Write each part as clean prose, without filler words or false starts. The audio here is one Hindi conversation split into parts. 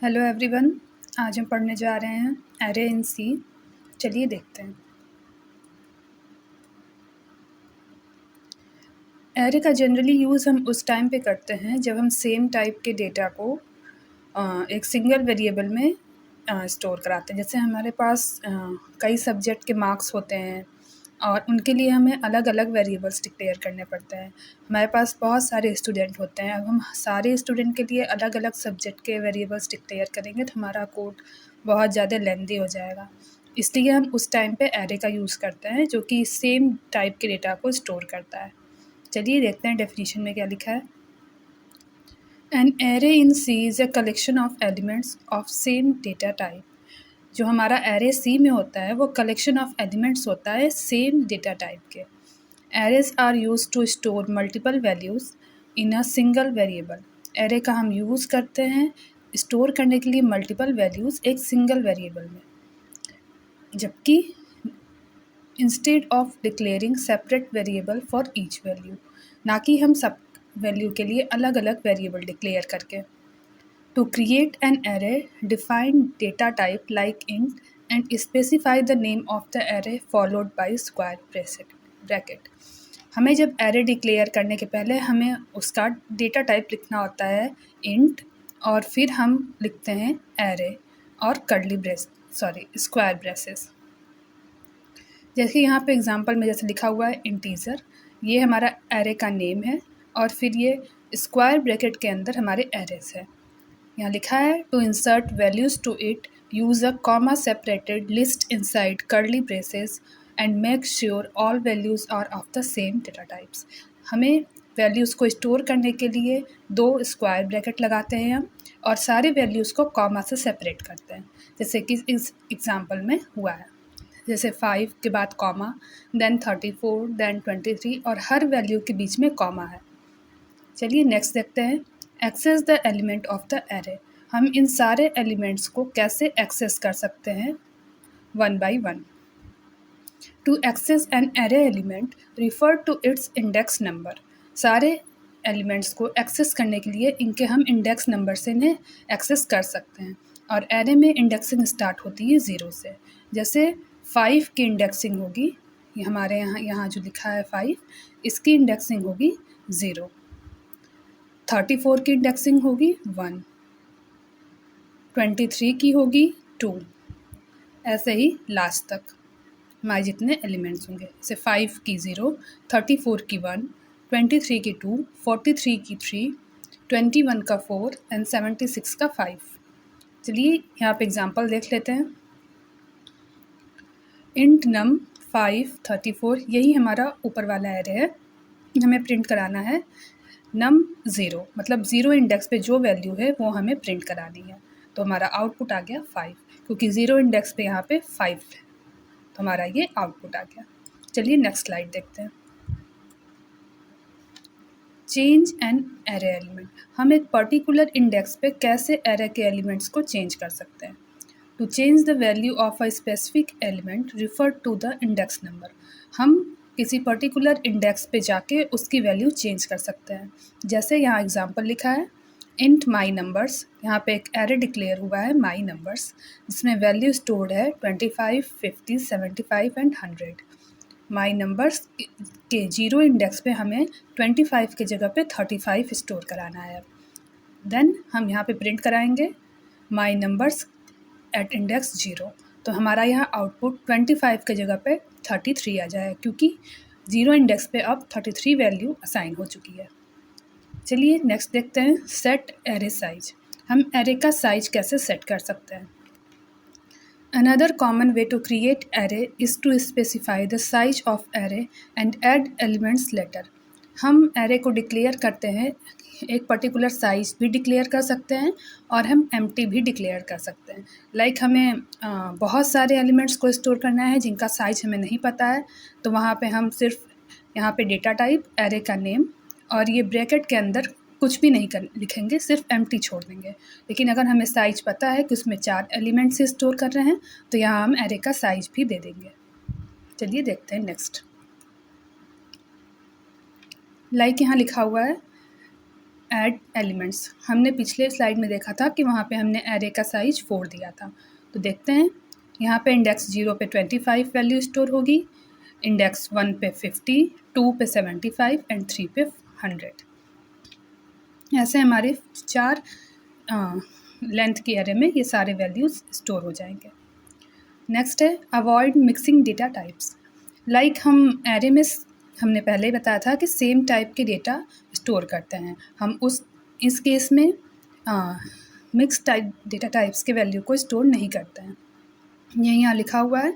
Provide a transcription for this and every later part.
Hello everyone. आज हम पढ़ने जा रहे हैं एरे इन सी। चलिए देखते हैं। एरे का जनरली यूज़ हम उस टाइम पे करते हैं जब हम सेम टाइप के डेटा को एक सिंगल वेरिएबल में स्टोर कराते हैं। जैसे हमारे पास कई सब्जेक्ट के मार्क्स होते हैं और उनके लिए हमें अलग अलग वेरिएबल्स डिक्लेयर करने पड़ते हैं। हमारे पास बहुत सारे स्टूडेंट होते हैं। अब हम सारे स्टूडेंट के लिए अलग अलग सब्जेक्ट के वेरिएबल्स डिक्लेयर करेंगे तो हमारा कोड बहुत ज़्यादा लेंदी हो जाएगा। इसलिए हम उस टाइम पे एरे का यूज़ करते हैं जो कि सेम टाइप के डेटा को स्टोर करता है। चलिए देखते हैं डेफिनेशन में क्या लिखा है। An array in C is a collection of elements of same data type. जो हमारा एरे सी में होता है वो कलेक्शन ऑफ एलिमेंट्स होता है सेम डेटा टाइप के। Arrays are use to store multiple values in a single variable. Array का हम यूज़ करते हैं स्टोर करने के लिए मल्टीपल वैल्यूज़ एक सिंगल वेरिएबल में, जबकि instead of declaring separate variable for each value, ना कि हम सब वैल्यू के लिए अलग अलग वेरिएबल डिक्लेयर करके। To create an array, define data type like int and specify the name of the array followed by square bracket. हमें जब array डिक्लेयर करने के पहले हमें उसका डेटा टाइप लिखना होता है int, और फिर हम लिखते हैं array और स्क्वायर ब्रेसेस। जैसे यहाँ पे एग्जांपल में जैसे लिखा हुआ है इंटीजर, ये हमारा array का नेम है और फिर ये स्क्वायर ब्रैकेट के अंदर हमारे एरेज है। यहाँ लिखा है to insert values to it use a comma separated list inside curly braces and make sure all values are of the same data types. हमें वैल्यूज़ को स्टोर करने के लिए दो स्क्वायर ब्रैकेट लगाते हैं हम और सारे वैल्यूज़ को कॉमा से सेपरेट करते हैं, जैसे कि इस एग्जांपल में हुआ है। जैसे 5 के बाद कॉमा, देन 34, देन 23 और हर वैल्यू के बीच में कॉमा है। चलिए नेक्स्ट देखते हैं। Access the element of the array. हम इन सारे एलिमेंट्स को कैसे एक्सेस कर सकते हैं one by one. To access an array element refer to its index number. सारे एलिमेंट्स को एक्सेस करने के लिए इनके हम इंडेक्स नंबर से इन्हें एक्सेस कर सकते हैं, और एरे में इंडेक्सिंग स्टार्ट होती है 0 से। जैसे 5 की इंडेक्सिंग होगी, ये हमारे यहाँ जो लिखा है 5, इसकी इंडेक्सिंग होगी 0। 34 की इंडेक्सिंग होगी 1, 23 की होगी 2, ऐसे ही लास्ट तक हमारे जितने एलिमेंट्स होंगे। जैसे 5 की 0, 34 की 1, 23 की 2, 43 की 3, 21 का 4 एंड 76 का 5। चलिए यहाँ पे एग्जांपल देख लेते हैं। इंट नम 5, 34, यही हमारा ऊपर वाला एरे है, हमें प्रिंट कराना है नम 0, मतलब 0 इंडेक्स पे जो वैल्यू है वो हमें प्रिंट करानी है। तो हमारा आउटपुट आ गया 5, क्योंकि 0 इंडेक्स पे यहाँ पे 5 है, तो हमारा ये आउटपुट आ गया। चलिए नेक्स्ट स्लाइड देखते हैं। Change N array element. हम एक पर्टिकुलर इंडेक्स पे कैसे एरे के एलिमेंट्स को चेंज कर सकते हैं। To change the value of a specific element refer to the index number. हम किसी पर्टिकुलर इंडेक्स पे जाके उसकी वैल्यू चेंज कर सकते हैं। जैसे यहाँ एग्जांपल लिखा है इंट माई नंबर्स। यहाँ पे एक एरे डिक्लेयर हुआ है माई नंबर्स, जिसमें वैल्यू स्टोर्ड है 25, 50, 75 एंड 100। माई नंबर्स के 0 इंडेक्स पे हमें 25 की जगह पे 35 स्टोर कराना है। देन हम यहाँ पे प्रिंट कराएंगे माई नंबर्स एट इंडेक्स 0, तो हमारा यहाँ आउटपुट 25 की जगह पे 33 आ जाए, क्योंकि 0 इंडेक्स पे अब 33 वैल्यू असाइन हो चुकी है। चलिए नेक्स्ट देखते हैं सेट एरे साइज। हम एरे का साइज कैसे सेट कर सकते हैं। Another common way to create array is to specify the size of array and add elements later. हम array को डिक्लेयर करते हैं, एक पर्टिकुलर साइज भी डिक्लेयर कर सकते हैं और हम एम्प्टी भी डिक्लेयर कर सकते हैं। लाइक हमें बहुत सारे एलिमेंट्स को स्टोर करना है जिनका साइज हमें नहीं पता है, तो वहाँ पे हम सिर्फ यहाँ पे डेटा टाइप, एरे का नेम और ये ब्रैकेट के अंदर कुछ भी नहीं लिखेंगे, सिर्फ एम्प्टी छोड़ देंगे। लेकिन अगर हमें साइज पता है कि उसमें 4 एलिमेंट से स्टोर कर रहे हैं, तो यहाँ हम एरे का साइज भी दे देंगे। चलिए देखते हैं नेक्स्ट। लाइक यहाँ लिखा हुआ है ऐड एलिमेंट्स। हमने पिछले स्लाइड में देखा था कि वहाँ पे हमने एरे का साइज 4 दिया था। तो देखते हैं, यहाँ पे इंडेक्स 0 पे 25 वैल्यू स्टोर होगी, इंडेक्स 1 पे 50, 2 पे 75 एंड 3 पे 100। ऐसे हमारे 4 लेंथ की एरे में ये सारे वैल्यूज़ स्टोर हो जाएंगे। नेक्स्ट है avoid mixing data types. Like हम एरे में हमने पहले ही बताया था कि सेम टाइप के डेटा स्टोर करते हैं। हम इस केस में मिक्स टाइप डेटा टाइप्स के वैल्यू को स्टोर नहीं करते हैं। ये यहाँ लिखा हुआ है,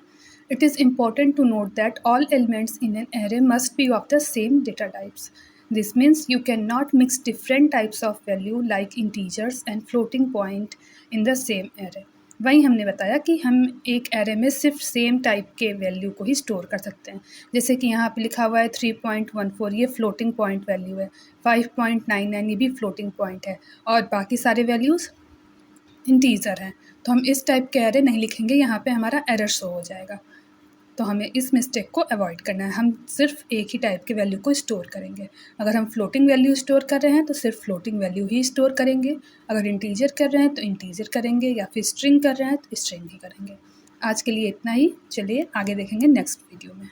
it is important to note that all elements in an array must be of the same data types. This means you cannot mix different types of value like integers and floating point in the same array. वहीं हमने बताया कि हम एक एरे में सिर्फ सेम टाइप के वैल्यू को ही स्टोर कर सकते हैं। जैसे कि यहाँ पे लिखा हुआ है 3.14, ये फ्लोटिंग पॉइंट वैल्यू है, 5.99 ये भी फ्लोटिंग पॉइंट है, और बाकी सारे वैल्यूज़ इंटीजर हैं। तो हम इस टाइप के एरे नहीं लिखेंगे, यहाँ पे हमारा एरर शो हो जाएगा। तो हमें इस मिस्टेक को अवॉइड करना है, हम सिर्फ एक ही टाइप के वैल्यू को स्टोर करेंगे। अगर हम फ्लोटिंग वैल्यू स्टोर कर रहे हैं तो सिर्फ फ्लोटिंग वैल्यू ही स्टोर करेंगे, अगर इंटीजर कर रहे हैं तो इंटीजर करेंगे, या फिर स्ट्रिंग कर रहे हैं तो स्ट्रिंग ही करेंगे। आज के लिए इतना ही, चलिए आगे देखेंगे नेक्स्ट वीडियो में।